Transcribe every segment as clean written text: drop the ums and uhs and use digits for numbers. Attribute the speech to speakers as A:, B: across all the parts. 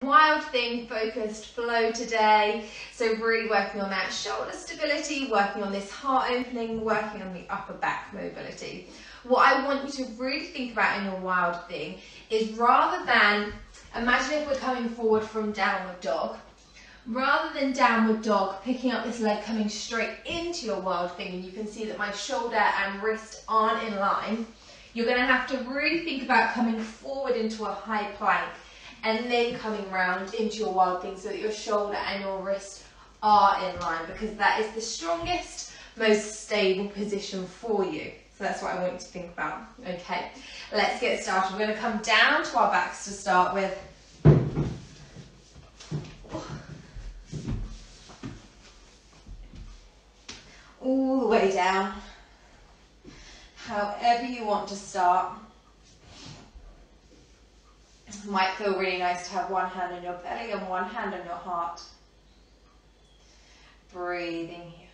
A: Wild thing focused flow today, so really working on that shoulder stability, working on this heart opening, working on the upper back mobility. What I want you to really think about in your wild thing is, rather than, imagine if we're coming forward from downward dog, rather than downward dog, picking up this leg coming straight into your wild thing, and you can see that my shoulder and wrist aren't in line, you're going to have to really think about coming forward into a high plank and then coming round into your wild thing so that your shoulder and your wrist are in line, because that is the strongest, most stable position for you. So that's what I want you to think about. Okay, let's get started. We're going to come down to our backs to start with. All the way down. However you want to start. It might feel really nice to have one hand on your belly and one hand on your heart. Breathing here.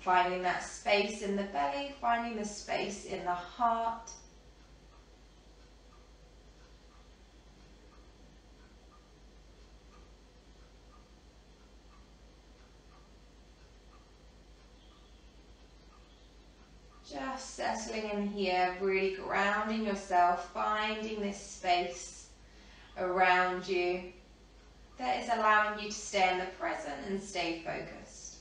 A: Finding that space in the belly, finding the space in the heart. Just settling in here, really grounding yourself, finding this space around you that is allowing you to stay in the present and stay focused.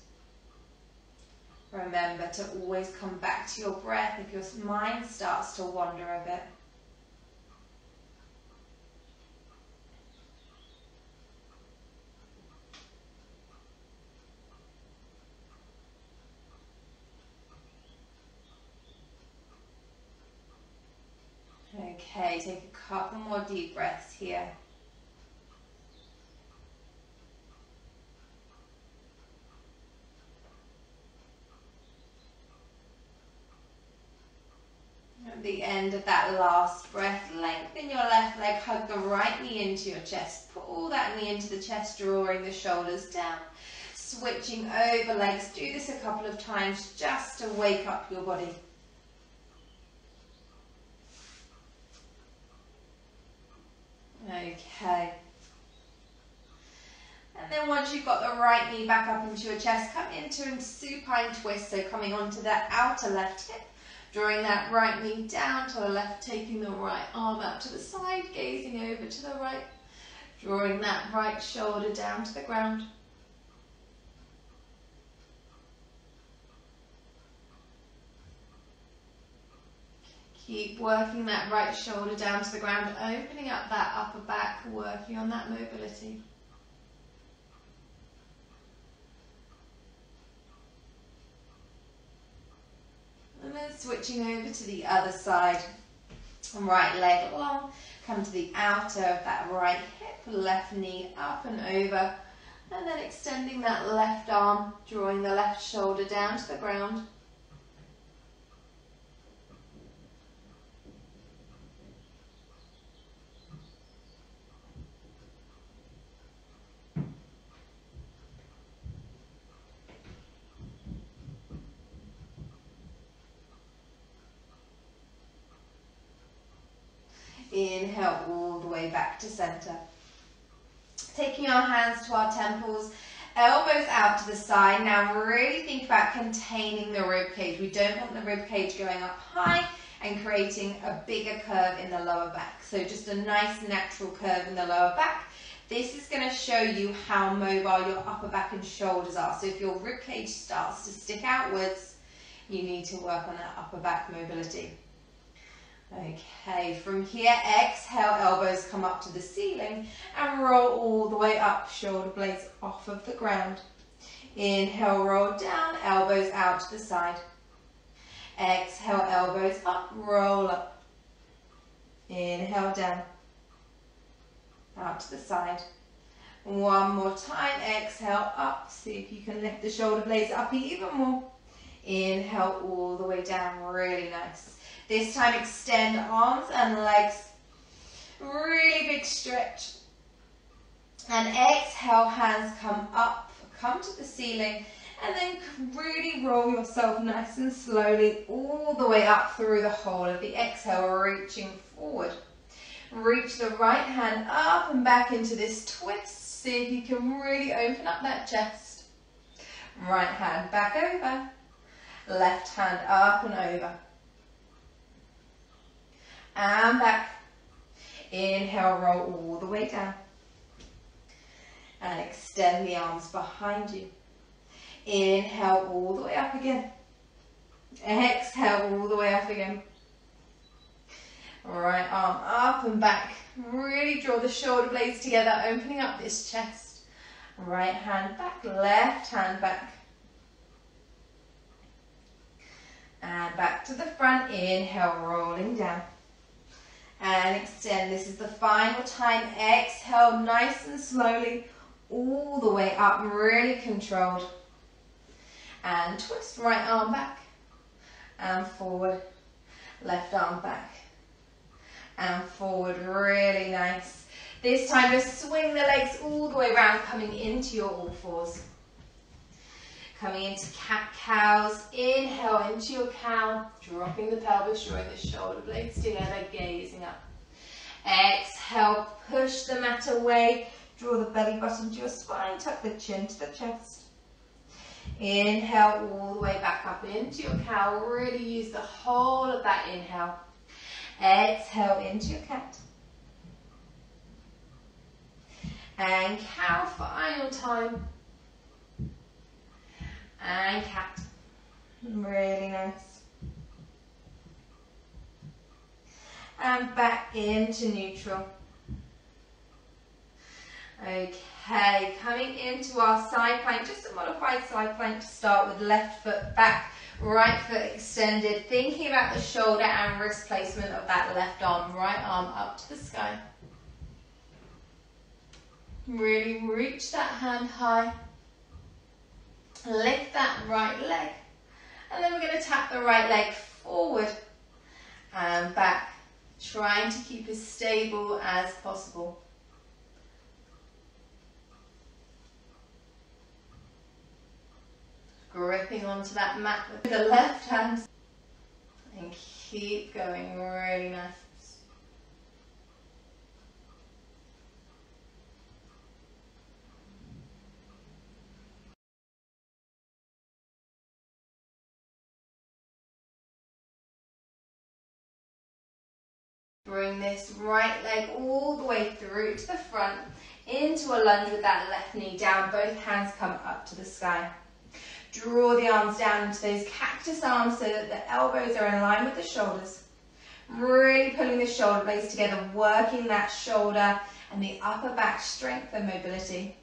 A: Remember to always come back to your breath if your mind starts to wander a bit. Okay, take a couple more deep breaths here. At the end of that last breath, lengthen your left leg, hug the right knee into your chest. Pull that knee into the chest, drawing the shoulders down. Switching over legs. Do this a couple of times just to wake up your body. Okay. And then once you've got the right knee back up into your chest, come into a supine twist, so coming onto that outer left hip, drawing that right knee down to the left, taking the right arm out to the side, gazing over to the right, drawing that right shoulder down to the ground. Keep working that right shoulder down to the ground, opening up that upper back, working on that mobility. And then switching over to the other side. Right leg long, come to the outer of that right hip, left knee up and over, and then extending that left arm, drawing the left shoulder down to the ground. Inhale all the way back to center. Taking our hands to our temples, elbows out to the side. Now really think about containing the rib cage. We don't want the rib cage going up high and creating a bigger curve in the lower back. So just a nice natural curve in the lower back. This is going to show you how mobile your upper back and shoulders are. So if your rib cage starts to stick outwards, you need to work on that upper back mobility. Okay, from here, exhale, elbows come up to the ceiling and roll all the way up, shoulder blades off of the ground. Inhale, roll down, elbows out to the side. Exhale, elbows up, roll up. Inhale, down, out to the side. One more time, exhale, up. See if you can lift the shoulder blades up even more. Inhale, all the way down, really nice. This time extend arms and legs, really big stretch. And exhale, hands come up, come to the ceiling, And then really roll yourself nice and slowly all the way up through the whole of the exhale, reaching forward. Reach the right hand up and back into this twist. See if you can really open up that chest. Right hand back over. Left hand up and over. And back. Inhale, roll all the way down. And extend the arms behind you. Inhale all the way up again. Exhale all the way up again. Right arm up and back. Really draw the shoulder blades together, opening up this chest. Right hand back, left hand back. And back to the front. Inhale, rolling down. And extend. This is the final time. Exhale nice and slowly all the way up, really controlled. And twist, right arm back and forward, left arm back and forward, really nice. This time just swing the legs all the way around, coming into your all fours. Coming into cat-cows, inhale into your cow, dropping the pelvis, drawing the shoulder blades together, gazing up. Exhale, push the mat away, draw the belly button to your spine, tuck the chin to the chest. Inhale all the way back up into your cow, really use the whole of that inhale. Exhale into your cat. And cow, final time. And cat. Really nice. And back into neutral. Okay, coming into our side plank, just a modified side plank to start with. Left foot back, right foot extended, thinking about the shoulder and wrist placement of that left arm, right arm up to the sky. Really reach that hand high. Lift that right leg. And then we're going to tap the right leg forward and back, trying to keep as stable as possible. Gripping onto that mat with the left hand. And keep going, really nice. Bring this right leg all the way through to the front, into a lunge with that left knee down. Both hands come up to the sky. Draw the arms down into those cactus arms so that the elbows are in line with the shoulders. Really pulling the shoulder blades together, working that shoulder and the upper back strength and mobility.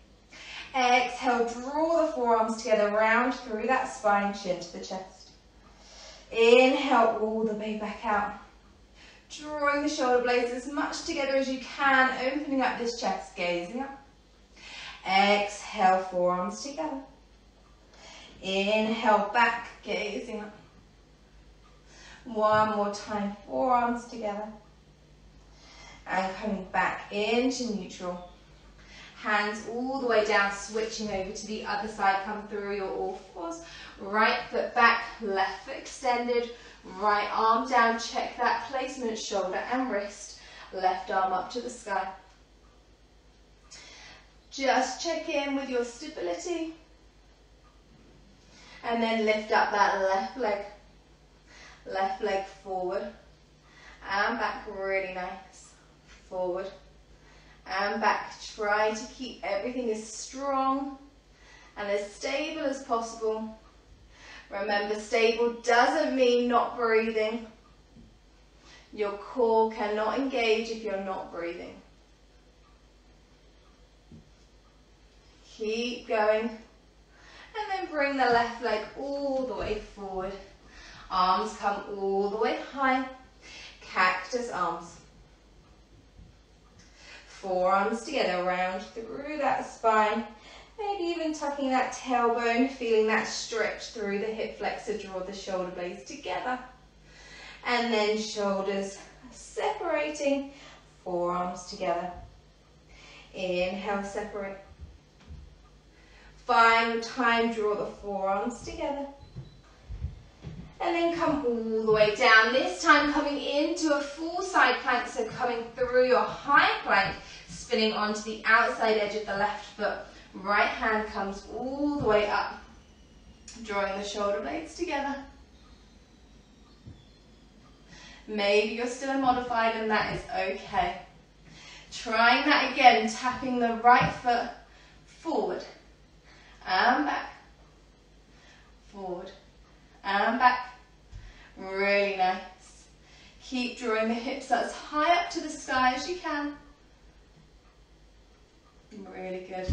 A: Exhale, draw the forearms together, round through that spine, chin to the chest. Inhale all the way back out. Drawing the shoulder blades as much together as you can, opening up this chest, gazing up. Exhale, forearms together. Inhale, back, gazing up. One more time, forearms together. And coming back into neutral. Hands all the way down, switching over to the other side, come through your all fours. Right foot back, left foot extended. Right arm down, check that placement, shoulder and wrist. Left arm up to the sky. Just check in with your stability. And then lift up that left leg. Left leg forward. And back, really nice. Forward. And back. Try to keep everything as strong and as stable as possible. Remember, stable doesn't mean not breathing. Your core cannot engage if you're not breathing. Keep going. And then bring the left leg all the way forward. Arms come all the way high. Cactus arms. Forearms together, round through that spine. Maybe even tucking that tailbone, feeling that stretch through the hip flexor, draw the shoulder blades together. And then shoulders separating, forearms together. Inhale, separate. Final time, draw the forearms together. And then come all the way down. This time coming into a full side plank, so coming through your high plank, spinning onto the outside edge of the left foot. Right hand comes all the way up, drawing the shoulder blades together. Maybe you're still modified and that is okay. Trying that again, tapping the right foot forward and back, forward and back. Really nice. Keep drawing the hips as high up to the sky as you can. Really good.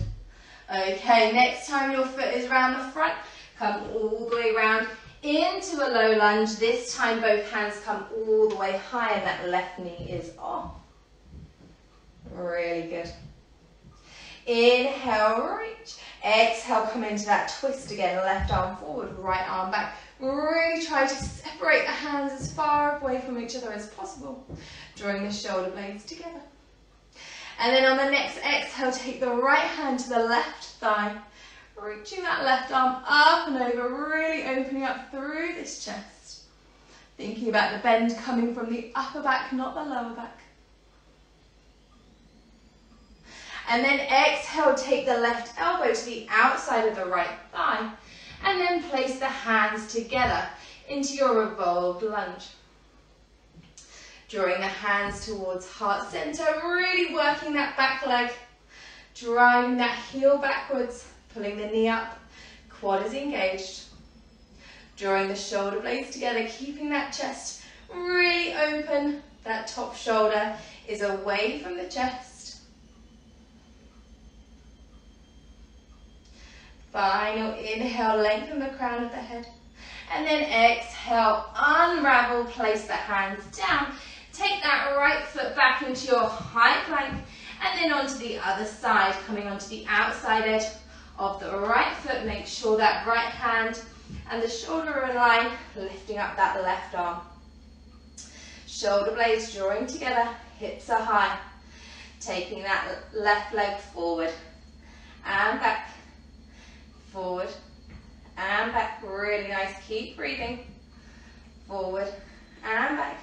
A: Okay, next time your foot is round the front, come all the way round into a low lunge. This time both hands come all the way high and that left knee is off. Really good. Inhale, reach. Exhale, come into that twist again. Left arm forward, right arm back. Really try to separate the hands as far away from each other as possible. Drawing the shoulder blades together. And then on the next exhale, take the right hand to the left thigh. Reaching that left arm up and over, really opening up through this chest. Thinking about the bend coming from the upper back, not the lower back. And then exhale, take the left elbow to the outside of the right thigh. And then place the hands together into your revolved lunge. Drawing the hands towards heart center, really working that back leg. Driving that heel backwards, pulling the knee up, quad is engaged. Drawing the shoulder blades together, keeping that chest really open. That top shoulder is away from the chest. Final inhale, lengthen the crown of the head. And then exhale, unravel, place the hands down. Take that right foot back into your high plank and then onto the other side, coming onto the outside edge of the right foot. Make sure that right hand and the shoulder are in line, lifting up that left arm. Shoulder blades drawing together, hips are high. Taking that left leg forward and back. Forward and back, really nice, keep breathing. Forward and back.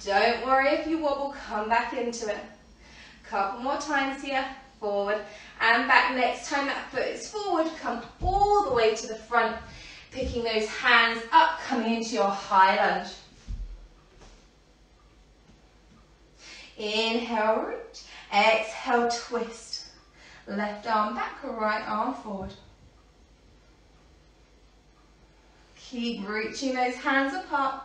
A: Don't worry if you wobble, come back into it. Couple more times here, forward and back. Next time that foot is forward, come all the way to the front, picking those hands up, coming into your high lunge. Inhale, reach. Exhale, twist. Left arm back, right arm forward. Keep reaching those hands apart.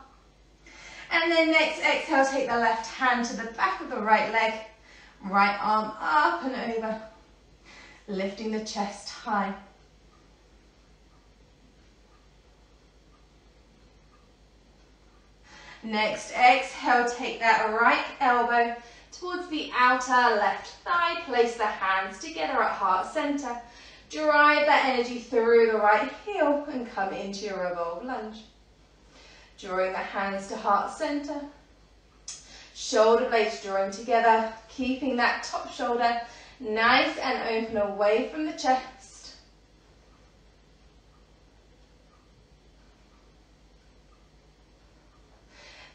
A: And then next exhale, take the left hand to the back of the right leg. Right arm up and over. Lifting the chest high. Next exhale, take that right elbow towards the outer left thigh. Place the hands together at heart center. Drive that energy through the right heel and come into your revolved lunge. Drawing the hands to heart center. Shoulder blades drawing together, keeping that top shoulder nice and open away from the chest.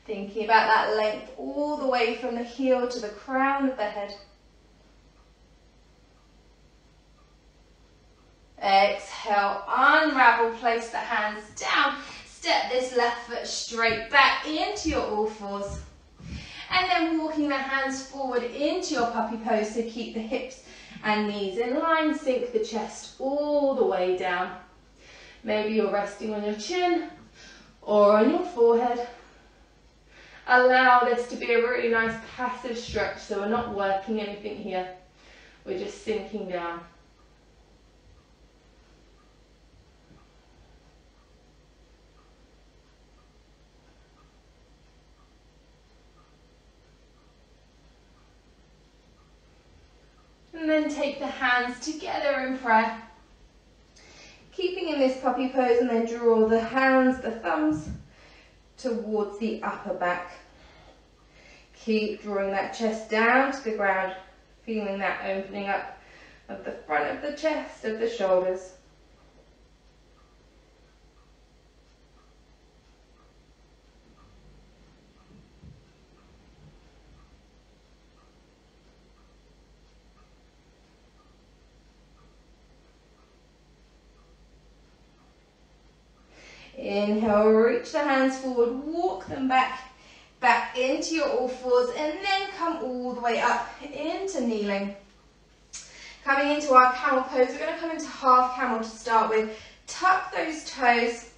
A: Thinking about that length all the way from the heel to the crown of the head. Exhale, unravel, place the hands down. Step this left foot straight back into your all fours. And then walking the hands forward into your puppy pose, so keep the hips and knees in line, sink the chest all the way down. Maybe you're resting on your chin or on your forehead. Allow this to be a really nice passive stretch, so we're not working anything here. We're just sinking down. And then take the hands together in prayer. Keeping in this puppy pose, and then draw the hands, the thumbs, towards the upper back. Keep drawing that chest down to the ground, feeling that opening up of the front of the chest, of the shoulders. Inhale, reach the hands forward, walk them back into your all fours, and then come all the way up into kneeling. Coming into our camel pose, we're going to come into half camel to start with. Tuck those toes.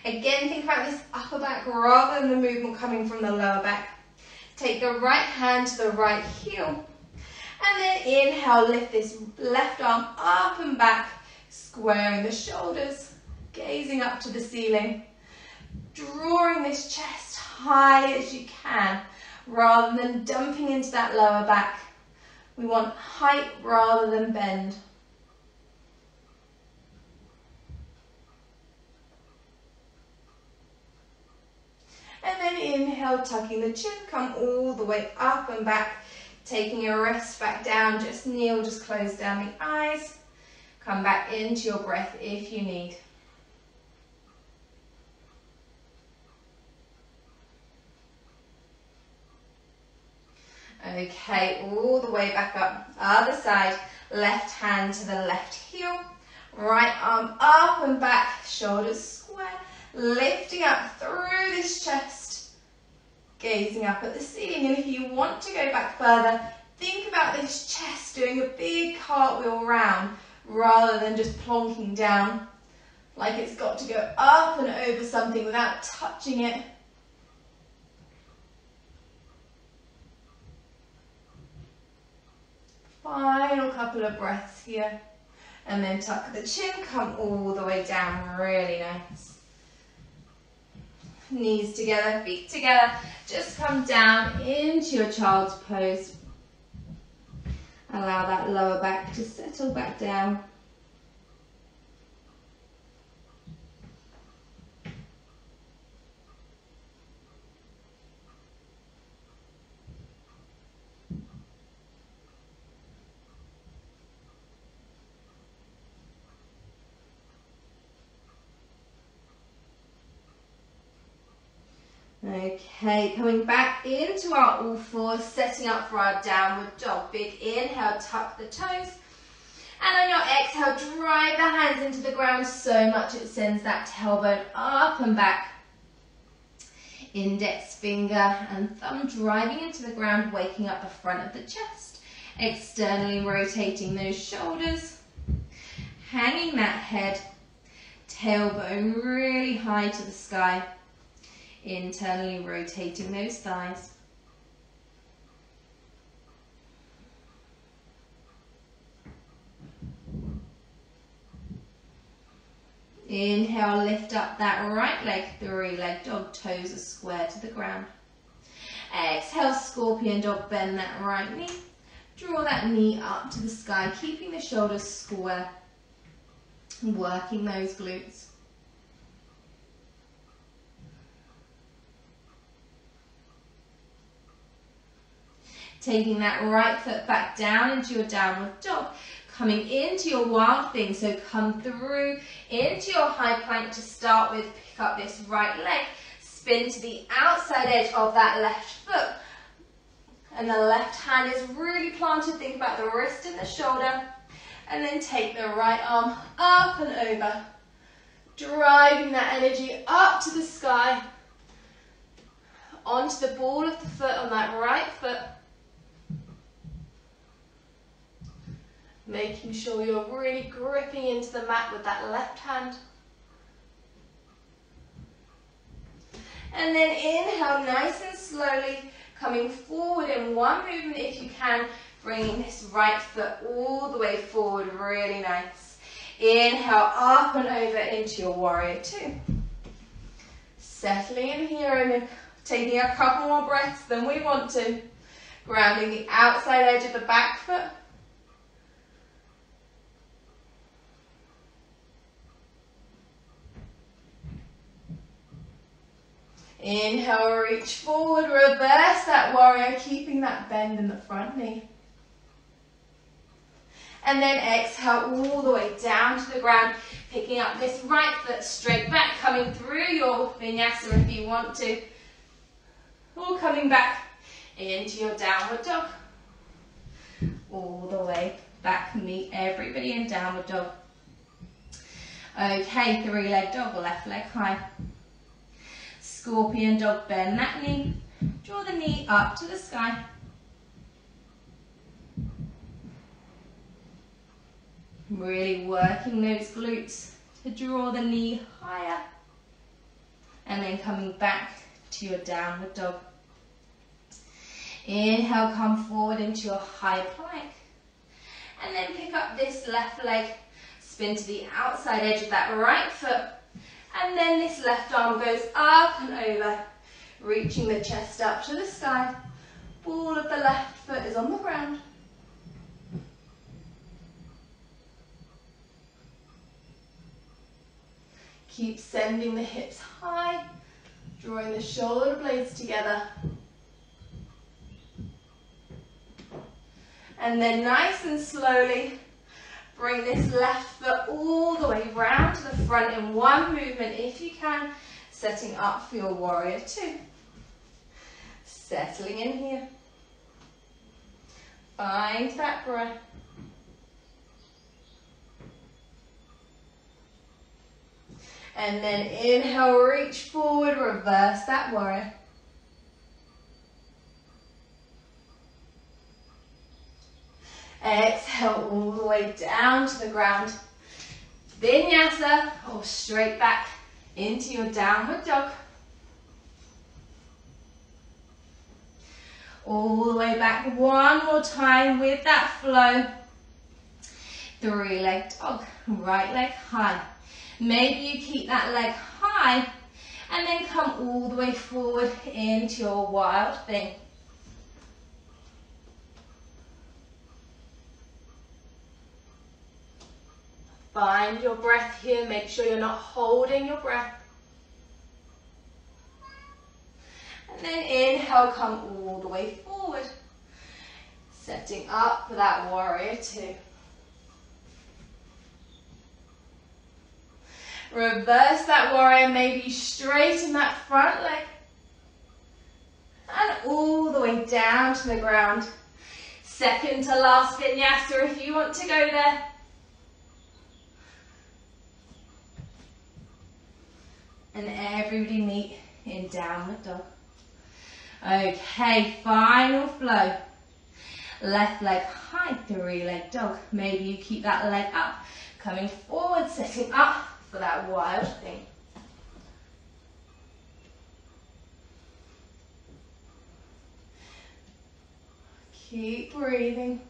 A: Again, think about this upper back rather than the movement coming from the lower back. Take the right hand to the right heel. And then inhale, lift this left arm up and back, squaring the shoulders, gazing up to the ceiling. Drawing this chest high as you can, rather than dumping into that lower back. We want height rather than bend. And then inhale, tucking the chin, come all the way up and back, taking a rest back down, just kneel, just close down the eyes. Come back into your breath if you need. Okay, all the way back up. Other side, left hand to the left heel. Right arm up and back, shoulders square. Lifting up through this chest. Gazing up at the ceiling. And if you want to go back further, think about this chest doing a big cartwheel round rather than just plonking down. Like it's got to go up and over something without touching it. Final couple of breaths here. And then tuck the chin, come all the way down, really nice. Knees together, feet together. Just come down into your child's pose. Allow that lower back to settle back down. Okay, coming back into our all fours, setting up for our downward dog. Big inhale, tuck the toes. And on your exhale, drive the hands into the ground so much it sends that tailbone up and back. Index finger and thumb driving into the ground, waking up the front of the chest. Externally rotating those shoulders. Hanging that head, tailbone really high to the sky. Internally rotating those thighs. Inhale, lift up that right leg, three-leg dog, toes are square to the ground. Exhale, scorpion dog, bend that right knee. Draw that knee up to the sky, keeping the shoulders square. Working those glutes. Taking that right foot back down into your downward dog. Coming into your wild thing, so come through into your high plank to start with. Pick up this right leg, spin to the outside edge of that left foot. And the left hand is really planted. Think about the wrist and the shoulder. And then take the right arm up and over. Driving that energy up to the sky. Onto the ball of the foot on that right foot. Making sure you're really gripping into the mat with that left hand. And then inhale nice and slowly, coming forward in one movement if you can, bringing this right foot all the way forward, really nice. Inhale up and over into your warrior two. Settling in here and taking a couple more breaths than we want to. Grounding the outside edge of the back foot. Inhale, reach forward, reverse that warrior, keeping that bend in the front knee. And then exhale all the way down to the ground, picking up this right foot straight back, coming through your vinyasa if you want to. Or coming back into your downward dog. All the way back, meet everybody in downward dog. Okay, three-leg dog, left leg high. Scorpion dog, bend that knee. Draw the knee up to the sky. Really working those glutes to draw the knee higher. And then coming back to your downward dog. Inhale, come forward into your high plank. And then pick up this left leg, spin to the outside edge of that right foot. And then this left arm goes up and over, reaching the chest up to the sky. Ball of the left foot is on the ground. Keep sending the hips high, drawing the shoulder blades together. And then nice and slowly, bring this left foot all the way round to the front in one movement if you can, setting up for your warrior two. Settling in here. Find that breath. And then inhale, reach forward, reverse that warrior. Exhale all the way down to the ground. Vinyasa, or straight back into your downward dog. All the way back one more time with that flow. Three-leg dog, right leg high. Maybe you keep that leg high and then come all the way forward into your wild thing. Find your breath here. Make sure you're not holding your breath. And then inhale, come all the way forward. Setting up for that warrior two. Reverse that warrior, maybe straighten that front leg. And all the way down to the ground. Second to last vinyasa if you want to go there. And everybody meet in downward dog. Okay, final flow. Left leg high, three-leg dog. Maybe you keep that leg up, coming forward, setting up for that wild thing. Keep breathing.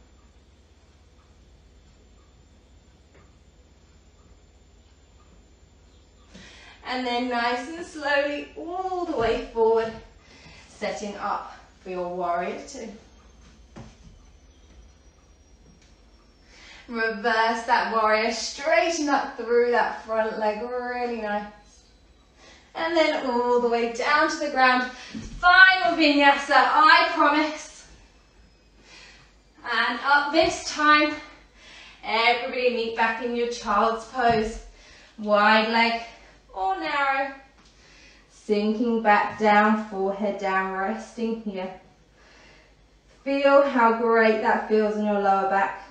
A: And then nice and slowly all the way forward, setting up for your warrior two. Reverse that warrior, straighten up through that front leg, really nice. And then all the way down to the ground. Final vinyasa, I promise. And up this time, everybody meet back in your child's pose. Wide leg or narrow. Sinking back down, forehead down, resting here. Feel how great that feels in your lower back.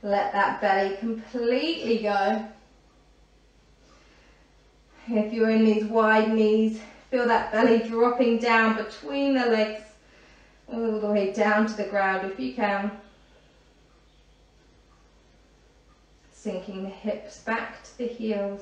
A: Let that belly completely go. If you're in these wide knees, feel that belly dropping down between the legs, all the way down to the ground if you can. Sinking the hips back to the heels.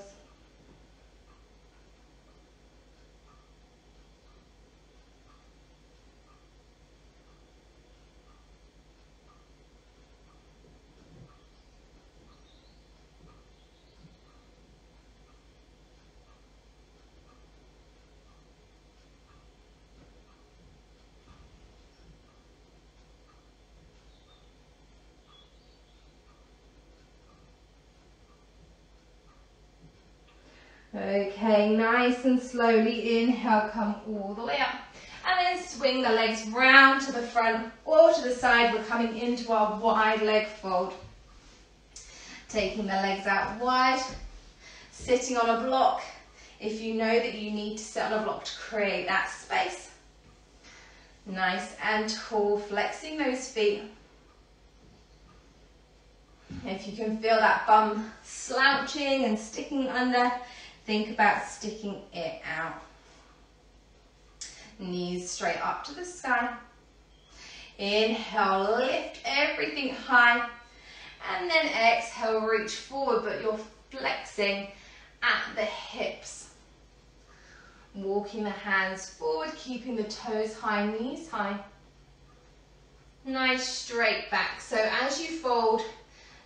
A: Okay, nice and slowly inhale, come all the way up. swing the legs round to the front or to the side. We're coming into our wide leg fold. Taking the legs out wide, sitting on a block. If you know that you need to sit on a block to create that space. Nice and tall, flexing those feet. If you can feel that bum slouching and sticking under, think about sticking it out. Knees straight up to the sky. Inhale, lift everything high. And then exhale, reach forward, but you're flexing at the hips. Walking the hands forward, keeping the toes high, knees high. Nice straight back. So as you fold,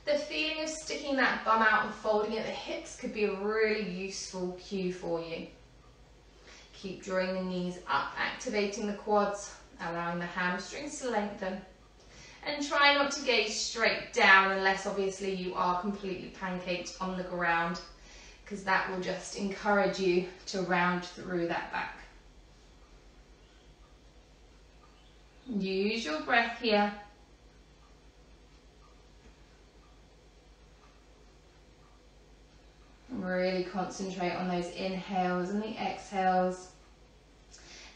A: the feeling of sticking that bum out and folding at the hips could be a really useful cue for you. Keep drawing the knees up, activating the quads, allowing the hamstrings to lengthen. And try not to gaze straight down unless obviously you are completely pancaked on the ground, because that will just encourage you to round through that back. Use your breath here. Really concentrate on those inhales and the exhales.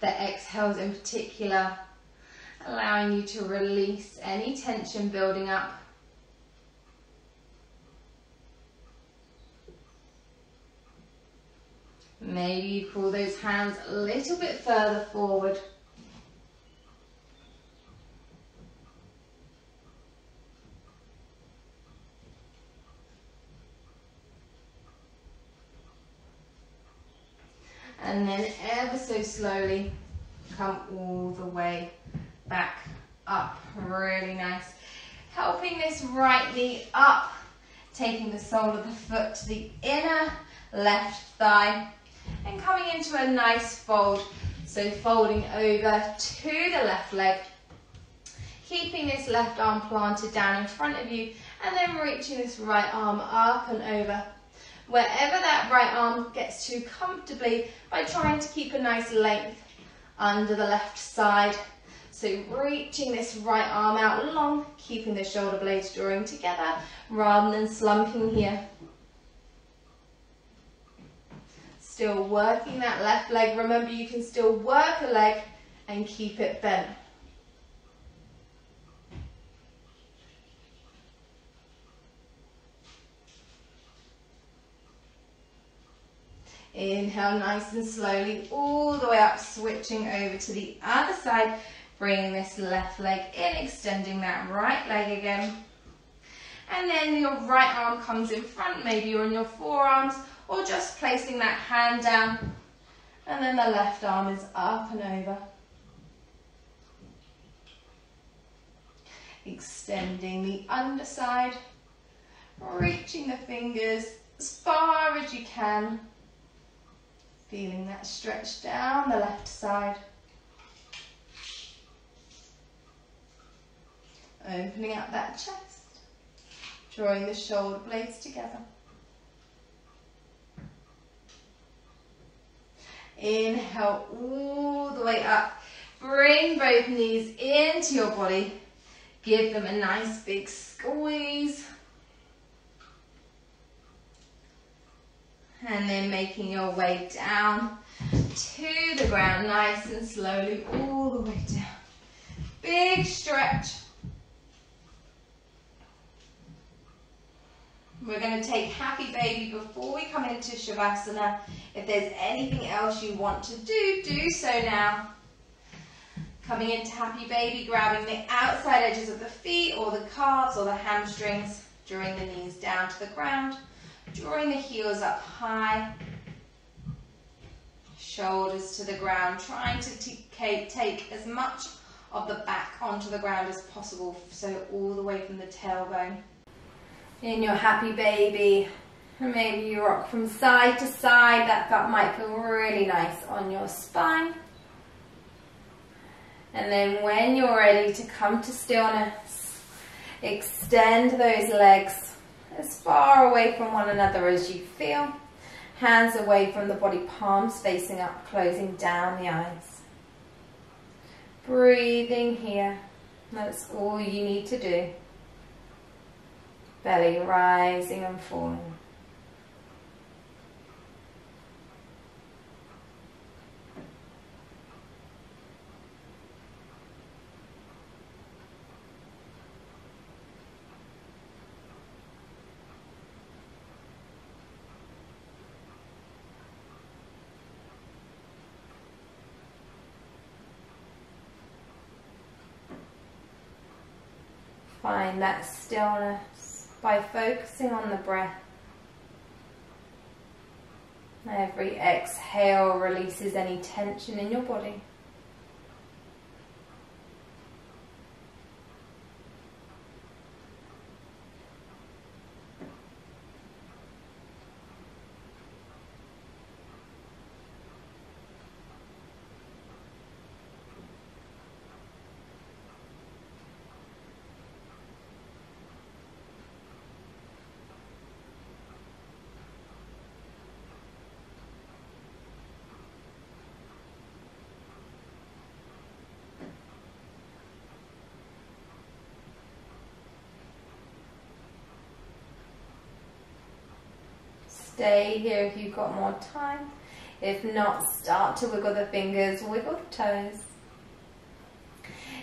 A: The exhales in particular, allowing you to release any tension building up. Maybe you pull those hands a little bit further forward. And then ever so slowly come all the way back up. Really nice. Helping this right knee up, taking the sole of the foot to the inner left thigh and coming into a nice fold. So folding over to the left leg, keeping this left arm planted down in front of you and then reaching this right arm up and over. Wherever that right arm gets to comfortably, by trying to keep a nice length under the left side. So reaching this right arm out long, keeping the shoulder blades drawing together rather than slumping here. Still working that left leg. Remember, you can still work a leg and keep it bent. Inhale nice and slowly all the way up, switching over to the other side, bringing this left leg in, extending that right leg again. And then your right arm comes in front, maybe you're on your forearms, or just placing that hand down, and then the left arm is up and over. Extending the underside, reaching the fingers as far as you can. Feeling that stretch down the left side. Opening up that chest. Drawing the shoulder blades together. Inhale all the way up. Bring both knees into your body. Give them a nice big squeeze. And then making your way down to the ground, nice and slowly, all the way down. Big stretch. We're going to take Happy Baby before we come into Shavasana. If there's anything else you want to do, do so now. Coming into Happy Baby, grabbing the outside edges of the feet or the calves or the hamstrings, drawing the knees down to the ground. Drawing the heels up high, shoulders to the ground, trying to take as much of the back onto the ground as possible, so all the way from the tailbone. In your Happy Baby, maybe you rock from side to side. That might feel really nice on your spine. And then when you're ready to come to stillness, extend those legs as far away from one another as you feel. Hands away from the body, palms facing up, closing down the eyes. Breathing here. That's all you need to do. Belly rising and falling. Find that stillness by focusing on the breath. Every exhale releases any tension in your body. Stay here if you've got more time. If not, start to wiggle the fingers, wiggle the toes.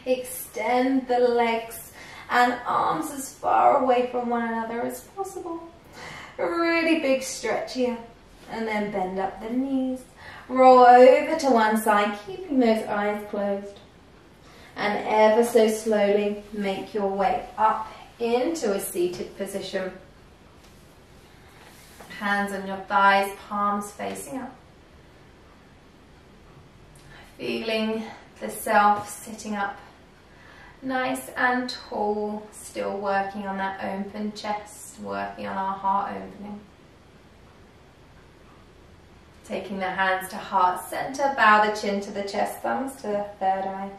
A: Extend the legs and arms as far away from one another as possible. A really big stretch here. And then bend up the knees. Roll over to one side, keeping those eyes closed. And ever so slowly make your way up into a seated position. Hands on your thighs, palms facing up. Feeling the self sitting up nice and tall, still working on that open chest, working on our heart opening. Taking the hands to heart center, bow the chin to the chest, thumbs to the third eye.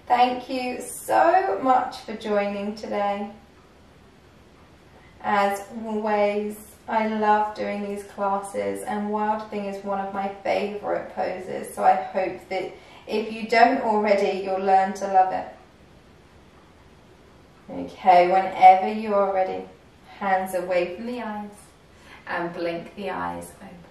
A: Thank you so much for joining today. As always, I love doing these classes, and Wild Thing is one of my favourite poses, so I hope that if you don't already, you'll learn to love it. Okay, whenever you are ready, hands away from the eyes and blink the eyes open.